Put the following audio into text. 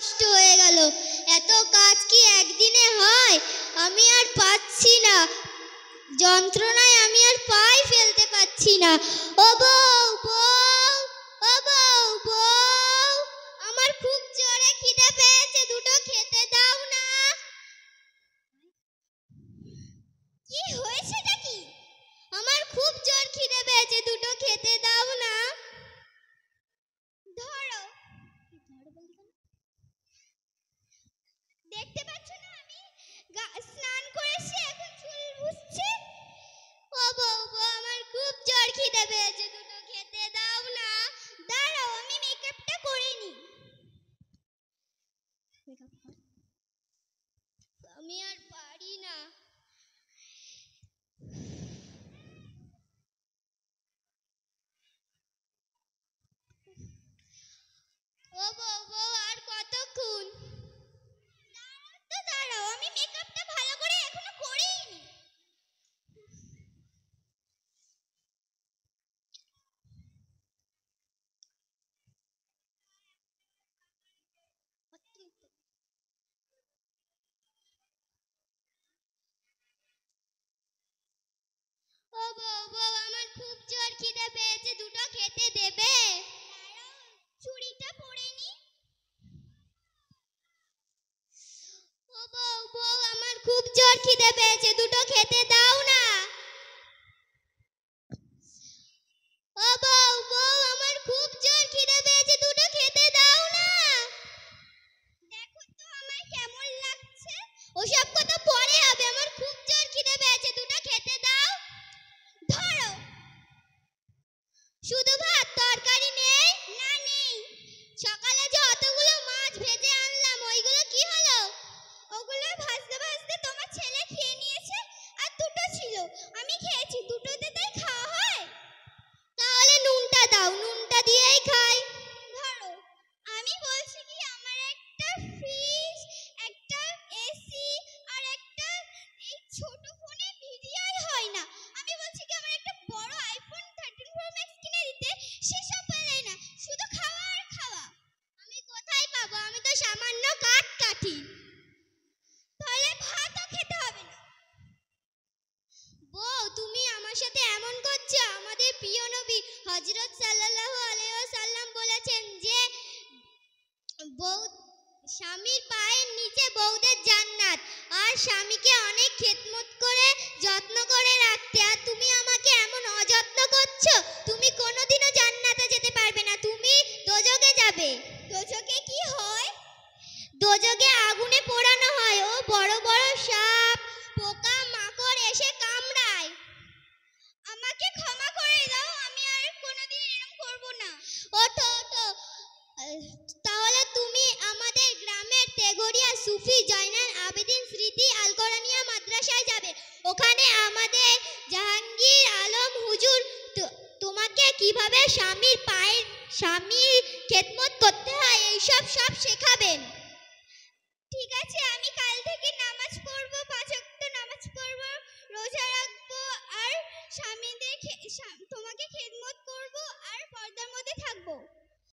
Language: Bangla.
নষ্ট হয়ে গেল। এত কাজ কি একদিনে হয়? আমি আর পাচ্ছি না, যন্ত্রণায় আমি আর পাই ফেলতে পাচ্ছি না। ও বউ, বউ, ও বউ, বউ, আমার খুব জোরে খিদে পেয়েছে, দুটো খেতে দাও না। কি হয়েছেটা কি? আমার খুব জোর খিদে পেয়েছে, দুটো খেতে দাও না। ধরো, দেখতে পাচ্ছ না আমি স্নান করেছি, এখন চুল মুছছি। ও বউ, আমার খুব জোর খিদে পেয়েছে, দুটো খেতে দাও না। দাঁড়াও, আমি মেকআপটা করিনি। আমি আর পারি না। ও বউ, আর কতক্ষণ? দাঁড়াও, আমি মেকআপটা ভালো করে এখনো করিনি। ও বউ, আমার খুব জোর খিদে পেয়েছে, দুটো খেতে দেবে? চুড়িটা পরে নি। ও বউ, আমার খুব জোর খিদে পেয়েছে, দুটো খেতে দাও না। ও বউ, আমার খুব জোর খিদে পেয়েছে, দুটো খেতে দাও না। দেখো তো আমার কেমন লাগছে। ওসব কথা পরে হবে, আমার খুব জোর খিদে পেয়েছে, দুটো খেতে দাও। ধরো। শুধু ভাত, তরকারি নেই? না, নেই। সকালে যে অতগুলো মাছ ভেজে আনলাম, ওইগুলো কি হলো? ওগুলো ভাজতে ভাজতে তোমার ছেলে খেয়ে নিয়েছে, আর দুটো ছিল, আমি খেয়েছি, দুটোতে তাই খাওয়া হয়? তাহলে নুনটা দাও, নুনটা দিয়েই খাই। ধরো। আমি বলছি কি, আমার একটা ফ্রিজ, একটা এসি, আর একটা এই ছোট ফোনে ভিডিওই হয় না। আমি বলছি কি, আমার একটা বড় আইফোন 13 Pro Max কিনে দিতে, সেসব বলে না, শুধু খাওয়া আর খাওয়া। আমি কোথায় পাবো? আমি তো সামান্য কাঠ কাঠি। তাহলে ভাতও খেতে হবে না। বউ, তুমি আমার সাথে এমন করছো? আমাদের প্রিয় নবী হযরত সাল্লাল্লাহু আলাইহি ওয়াসাল্লাম বলেছেন যে বউ, স্বামীর পায়ের নিচে বউদের জান্নাত, আর স্বামীকে অনেক খেদমত করে যত্ন করে রাখতে। আর তুমি আমাকে এমন অযত্ন করছো, তুমি কোনোদিনও জান্নাতে যেতে পারবে না, তুমি দোজখে যাবে। দোজখে কি হয়? দোজখে আগুনে পোড়ানো হয়, ও বড় বড় সাপ, পোকা মাকড় এসে কামড়ায়। আমাকে ক্ষমা করে দাও, আমি আর কোনোদিন এরকম করব না। ওঠো, ওঠো। তাহলে তুমি আমাদের গ্রামের তেঘরিয়া সুফি জয়নাল আবেদিন স্মৃতি আল কোরআনিয়া মাদ্রাসায় যাবে। ওখানে আমাদের জাহাঙ্গীর আলম হুজুর তোমাকে কিভাবে স্বামীর খেদমত করতে হয় এইসব সব শেখাবেন।